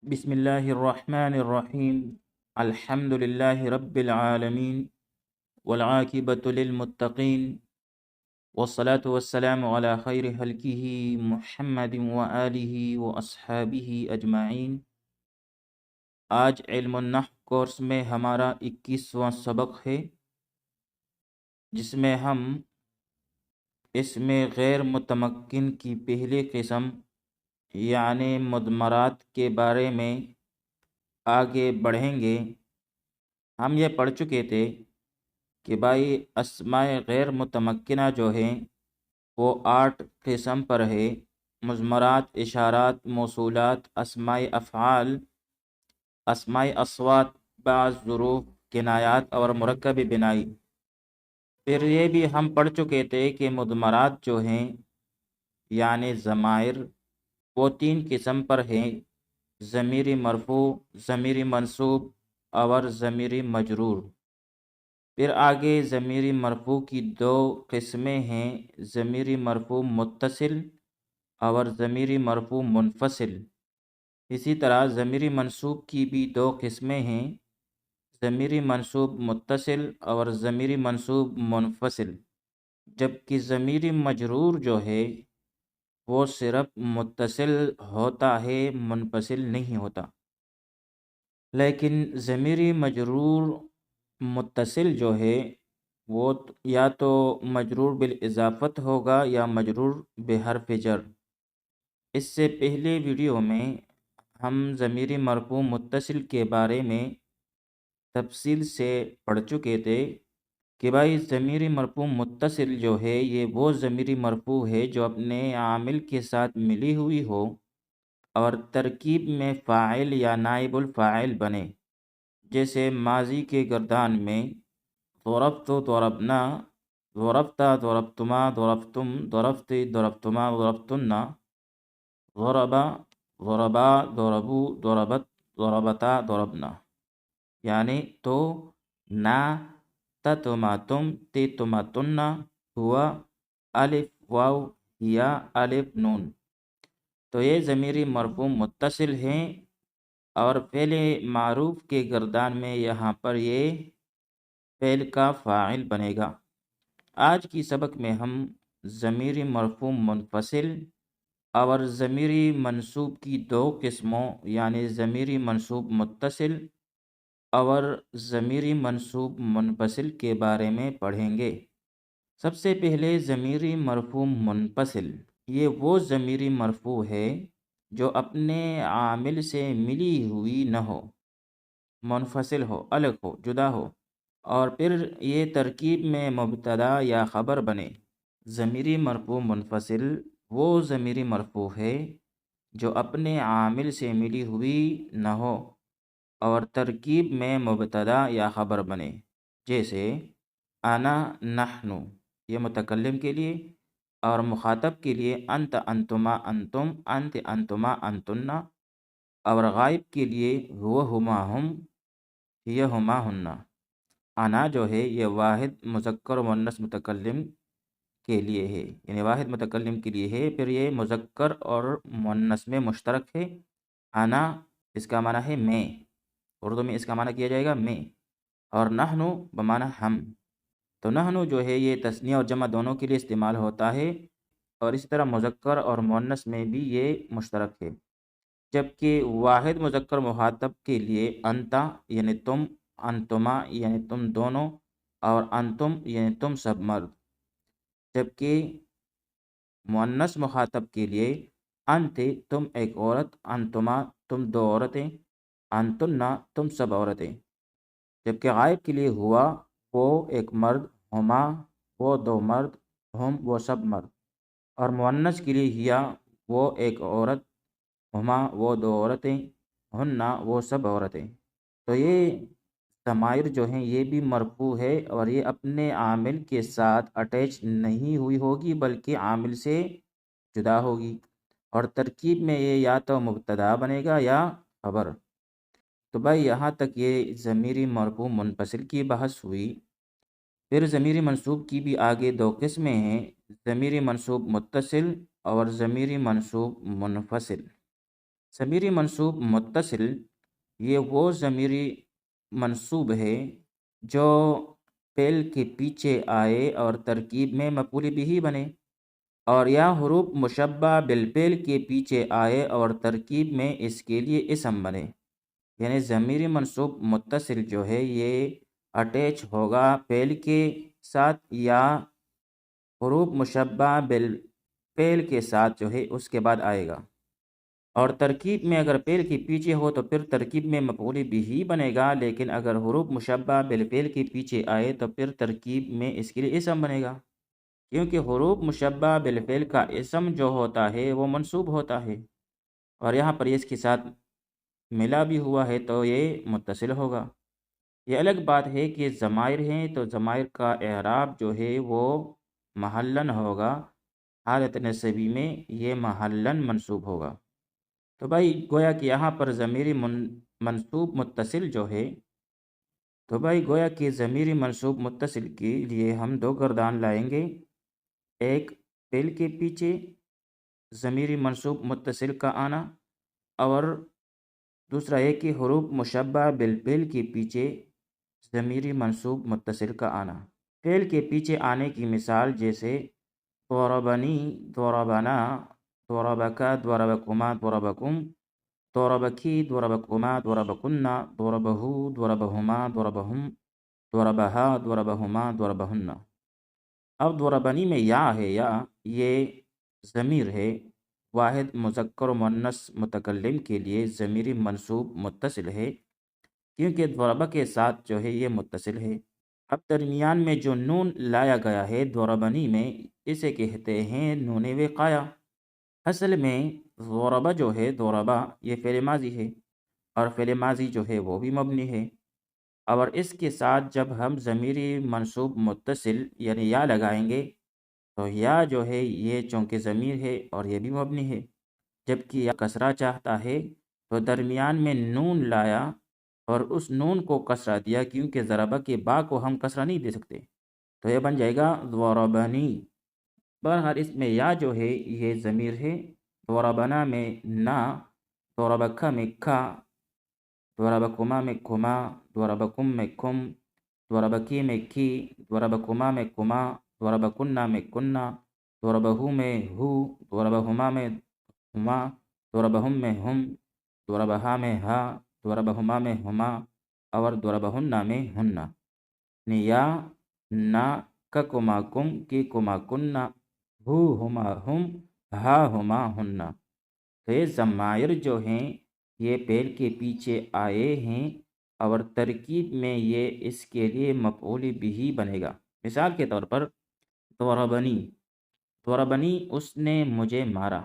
بسم اللہ الرحمن الرحیم الحمد للہ رب العالمین والعاقبۃ للمتقین والصلاة والسلام علی خیر خلقہ محمد وآلہ واصحابہ اجمعین۔ آج علم النحو کورس میں ہمارا 21واں سبق ہے، جس میں ہم اس میں غیر متمکن کی پہلی قسم یعنی مضمرات کے بارے میں آگے بڑھیں گے۔ ہم یہ پڑھ چکے تھے کہ بھائی اسماء غیر متمکنہ جو ہیں وہ 8 قسم پر ہے: مضمرات، اشارات، موصولات، اسماء افعال، اسماء اصوات، بعض ظروف، کنایات اور مرکب بنائی۔ پھر یہ بھی ہم پڑھ چکے تھے کہ مضمرات جو ہیں یعنی ضمائر وہ 3 قسم پر ہیں: ضمیری مرفوع، ضمیری منصوب اور ضمیری مجرور۔ پھر آگے ضمیری مرفوع کی 2 قسمیں ہیں: ضمیری مرفوع متصل اور ضمیری مرفوع منفصل۔ اسی طرح ضمیری منصوب کی بھی 2 قسمیں ہیں: ضمیری منصوب متصل اور ضمیری منصوب منفصل۔ جبکہ ضمیری مجرور جو ہے وہ صرف متصل ہوتا ہے، منفصل نہیں ہوتا۔ لیکن ضمیری مجرور متصل جو ہے وہ یا تو مجرور بالاضافت ہوگا یا مجرور بحرف جر۔ اس سے پہلے ویڈیو میں ہم ضمیری مرفوع متصل کے بارے میں تفصیل سے پڑھ چکے تھے کہ بھائی ضمیری مرفوع متصل جو ہے یہ وہ ضمیری مرفوع ہے جو اپنے عامل کے ساتھ ملی ہوئی ہو اور ترکیب میں فاعل یا نائب الفاعل بنے، جیسے ماضی کے گردان میں ضربت، ضربنا، ضربت، ضربتما، ضربتم، ضربت، ضربتما، ضربتن، ضرب، ضربا، ضربو، ضربت، ضربتا، ضربنا۔ یعنی تو، نا، تتما تم، تیتما تن، ہوا، الف واو، یا الف نون۔ تو یہ ضمیری مرفوع متصل ہیں اور فعل معروف کے گردان میں یہاں پر یہ فعل کا فاعل بنے گا۔ آج کی سبق میں ہم ضمیری مرفوع منفصل اور ضمیری منصوب کی 2 قسموں یعنی ضمیری منصوب متصل اور ضمیری منصوب منفصل کے بارے میں پڑھیں گے۔ سب سے پہلے ضمیری مرفوع منفصل، یہ وہ ضمیری مرفوع ہے جو اپنے عامل سے ملی ہوئی نہ ہو، منفصل ہو، الگ ہو، جدا ہو، اور پھر یہ ترکیب میں مبتدا یا خبر بنے۔ ضمیری مرفوع منفصل وہ ضمیری مرفوع ہے جو اپنے عامل سے ملی ہوئی نہ ہو اور ترکیب میں مبتدا یا خبر بنے، جیسے انا، نحن، یہ متکلم کے لیے، اور مخاطب کے لیے انت، انتما، انتم، انت، انتما، انتن، اور غائب کے لیے هو، ہما، ہم، ہی، ہما، ہن۔ انا جو ہے یہ واحد مذکر و مؤنث متکلم کے لیے ہے، یعنی واحد متکلم کے لیے ہے، پھر یہ مذکر اور مؤنث میں مشترک ہے۔ انا اس کا معنی ہے میں، اردو میں اس کا معنی کیا جائے گا میں، اور نحن بمعنی ہم۔ تو نحن جو ہے یہ تثنیہ اور جمع دونوں کے لیے استعمال ہوتا ہے، اور اسی طرح مذکر اور مؤنث میں بھی یہ مشترک ہے۔ جبکہ واحد مذکر مخاطب کے لیے انتا یعنی تم، انتما یعنی تم دونوں، اور انتم یعنی تم سب مرد۔ جبکہ مؤنث مخاطب کے لیے انت تم ایک عورت، انتما تم 2 عورتیں، انتن تم سب عورتیں۔ جبکہ غائب کے لیے ہوا وہ ایک مرد، ہما وہ 2 مرد، ہم وہ سب مرد، اور مؤنث کے لیے ہیا وہ ایک عورت، ہما وہ 2 عورتیں، ہن وہ سب عورتیں۔ تو یہ ضمائر جو ہیں یہ بھی مرفوع ہے اور یہ اپنے عامل کے ساتھ اٹیچ نہیں ہوئی ہوگی بلکہ عامل سے جدا ہوگی، اور ترکیب میں یہ یا تو مبتدا بنے گا یا خبر۔ تو بھائی یہاں تک یہ ضمیری مرفوع منفصل کی بحث ہوئی۔ پھر ضمیری منصوب کی بھی آگے 2 قسمیں ہیں: ضمیری منصوب متصل اور ضمیری منصوب منفصل۔ ضمیری منصوب متصل یہ وہ ضمیری منصوب ہے جو فعل کے پیچھے آئے اور ترکیب میں مفعول بھی بنے، اور یا حروف مشبہ بالفعل کے پیچھے آئے اور ترکیب میں اس کے لیے اسم بنے۔ یعنی ضمیری منصوب متصل جو ہے یہ اٹیچ ہوگا فعل کے ساتھ یا حروف مشبہ بالفعل کے ساتھ جو ہے اس کے بعد آئے گا، اور ترکیب میں اگر فعل کے پیچھے ہو تو پھر ترکیب میں مفعول بھی بنے گا، لیکن اگر حروف مشبہ بالفعل کے پیچھے آئے تو پھر ترکیب میں اس کے لیے اسم بنے گا، کیونکہ حروف مشبہ بالفعل کا اسم جو ہوتا ہے وہ منصوب ہوتا ہے، اور یہاں پر اس کے ساتھ ملا بھی ہوا ہے تو یہ متصل ہوگا۔ یہ الگ بات ہے کہ ضمائر ہیں تو ضمائر کا اعراب جو ہے وہ محلن ہوگا، حالت نصبی میں یہ محلن منصوب ہوگا۔ تو بھائی گویا کہ یہاں پر ضمیری منصوب متصل جو ہے، تو بھائی گویا کہ ضمیری منصوب متصل کے لیے ہم دو گردان لائیں گے، ایک فعل کے پیچھے ضمیری منصوب متصل کا آنا، اور دوسرا ہے کہ حروف مشبہ بالفعل کے پیچھے ضمیری منصوب متصل کا آنا۔ فعل کے پیچھے آنے کی مثال جیسے ضربنی، ضربنا، ضربکا، ضربکما، ضربکم، ضربکی، ضربکما، ضربکنا، ضربہو، ضربہما، ضربہم، ضربہا، ضربہما، ضربہن۔ اب ضربنی میں یا ہے، یا یہ ضمیر ہے، واحد مذکر و مؤنث متکلم کے لیے ضمیری منصوب متصل ہے، کیونکہ ضربہ کے ساتھ جو ہے یہ متصل ہے۔ اب درمیان میں جو نون لایا گیا ہے ضربنی میں، اسے کہتے ہیں نون وقایہ۔ اصل میں ضربہ جو ہے، ضربہ یہ فعل ماضی ہے، اور فعل ماضی جو ہے وہ بھی مبنی ہے، اور اس کے ساتھ جب ہم ضمیری منصوب متصل یعنی یا لگائیں گے تو یا جو ہے یہ چونکہ ضمیر ہے اور یہ بھی مبنی ہے، جبکہ یا کسرہ چاہتا ہے تو درمیان میں نون لایا اور اس نون کو کسرہ دیا، کیونکہ ضربہ کے با کو ہم کسرہ نہیں دے سکتے، تو یہ بن جائے گا ضربنی۔ بہرحال اس میں یا جو ہے یہ ضمیر ہے، ضربنا میں نا، ضربکا میں کھا، ضربکما میں کما، ضربکم میں کم، ضربکی میں کی، ضربکما میں کما، ضربکنہ میں کنہ، ضربہو میں ہو، ضربہما میں ہما، ضربہم میں ہم، ضربہا میں ہا، ضربہما میں ہما، اور ضربہنہ میں ہنہ۔ یا نا کا کما کم، کی کما کنہ، ہو ہما ہم، ہا ہما ہنہ۔ تو یہ ضمائر جو ہیں یہ فعل کے پیچھے آئے ہیں، اور ترکیب میں یہ اس کے لیے مفعول بھی بنے گا۔ مثال کے طور پر ضربنی، ضربنی اس نے مجھے مارا۔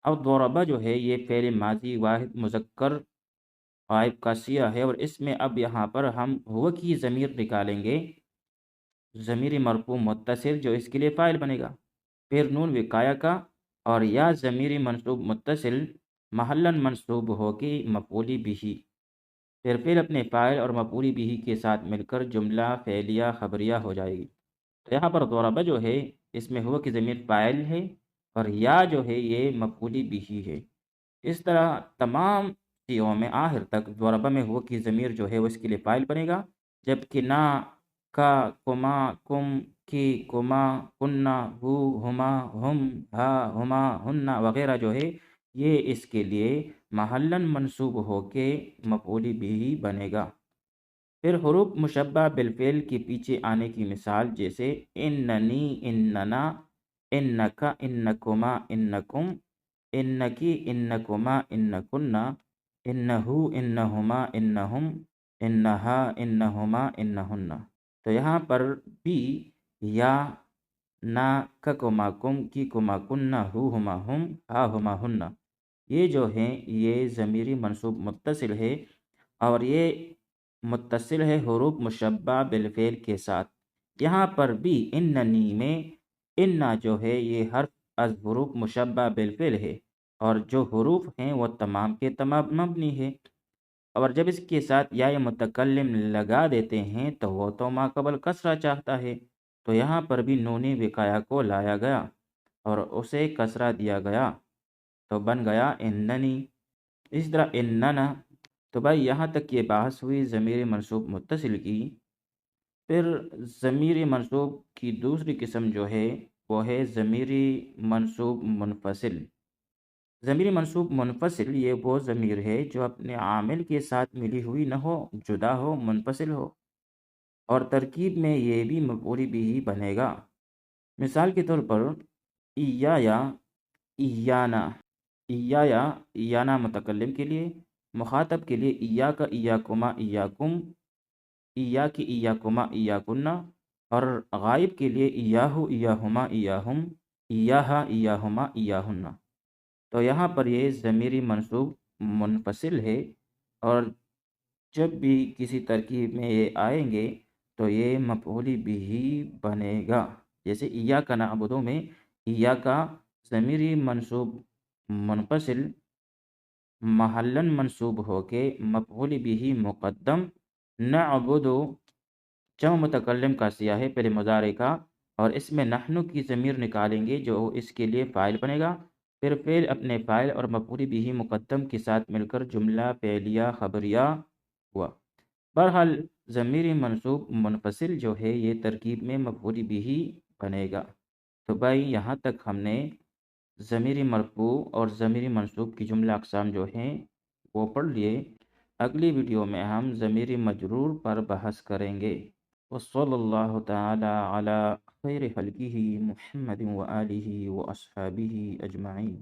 اب ضربہ جو ہے یہ فعل ماضی واحد مذکر غائب کا صیغہ ہے، اور اس میں اب یہاں پر ہم ہو کی ضمیر نکالیں گے، ضمیر مرفوع متصل جو اس کے لیے فاعل بنے گا، پھر نون وقایہ کا، اور یا ضمیری منصوب متصل محلن منصوب ہو کے مفعول بھی، پھر فعل اپنے فاعل اور مفعول بھی کے ساتھ مل کر جملہ فعلیہ خبریہ ہو جائے گی۔ تو یہاں پر ضربہ جو ہے اس میں ہوا کی ضمیر فاعل ہے، اور یا جو ہے یہ مفعول بھی ہے۔ اس طرح تمام صیغوں میں آخر تک ضربہ میں ہوا کی ضمیر جو ہے وہ اس کے لیے فاعل بنے گا، جبکہ نا، کا، کما، کم، کی، کما، کنہ، ہو، ہما، ہم، ہا، ہما، ہنہ وغیرہ جو ہے یہ اس کے لیے محلن منصوب ہو کے مفعول بھی بنے گا۔ پھر حروف مشبہ بالفعل کے پیچھے آنے کی مثال جیسے اننی، اننا، انکا، انکما، انکم، انکی، انکما، انکنہ، انہو، انہما، انہم، انہا، انہما، انہن۔ تو یہاں پر بھی یا، نا، کا کما کم، کی کما کنہ، ہو ہما ہم، ہا ہما ہنہ، یہ جو ہیں یہ ضمیری منصوب متصل ہے، اور یہ متصل ہے حروف مشبہ بالفعل کے ساتھ۔ یہاں پر بھی اننی میں انا جو ہے یہ حرف از حروف مشبہ بالفعل ہے، اور جو حروف ہیں وہ تمام کے تمام مبنی ہے، اور جب اس کے ساتھ یا متکلم لگا دیتے ہیں تو وہ تو ما قبل کسرہ چاہتا ہے، تو یہاں پر بھی نون وقایہ کو لایا گیا اور اسے کسرہ دیا گیا، تو بن گیا اننی۔ اس طرح اننا، تو بھائی یہاں تک یہ بحث ہوئی ضمیر منصوب متصل کی۔ پھر ضمیر منصوب کی دوسری قسم جو ہے وہ ہے ضمیر منصوب منفصل۔ ضمیر منصوب منفصل یہ وہ ضمیر ہے جو اپنے عامل کے ساتھ ملی ہوئی نہ ہو، جدا ہو، منفصل ہو، اور ترکیب میں یہ بھی مفعول بھی بنے گا۔ مثال کے طور پر ایایا، ایانا، ایایا، ایانا متکلم کے لیے، مخاطب کے لیے ایاکا، ایاکما، ایاکم، ایاکی، ایاکما، ایاکنا، اور غائب کے لیے ایاہو، ایاہما، ایاہم، ایاہا، ایاہما، ایاہن۔ تو یہاں پر یہ ضمیری منصوب منفصل ہے، اور جب بھی کسی ترکیب میں یہ آئیں گے تو یہ مفعول بھی بنے گا۔ جیسے ایاک نعبد میں ایاک ضمیری منصوب منفصل محلاً منصوب ہو کے مفعول بھی مقدم، نعبد جمع متکلم کا سیاہ ہے پہلے مضارع کا، اور اس میں نحن کی ضمیر نکالیں گے جو اس کے لیے فاعل بنے گا۔ پھر فعل اپنے فاعل اور مفعول بھی مقدم کے ساتھ مل کر جملہ فعلیہ خبریہ ہوا۔ بہرحال ضمیر منصوب منفصل جو ہے یہ ترکیب میں مفعول بھی بنے گا۔ تو بھائی یہاں تک ہم نے ضمیر مرفوع اور ضمیر منصوب کی جملہ اقسام جو ہیں وہ پڑھ لیے۔ اگلی ویڈیو میں ہم ضمیر مجرور پر بحث کریں گے۔ وصلی اللہ تعالی علی خیر خلقہ محمد وآلہ وأصحابہ اجمعین۔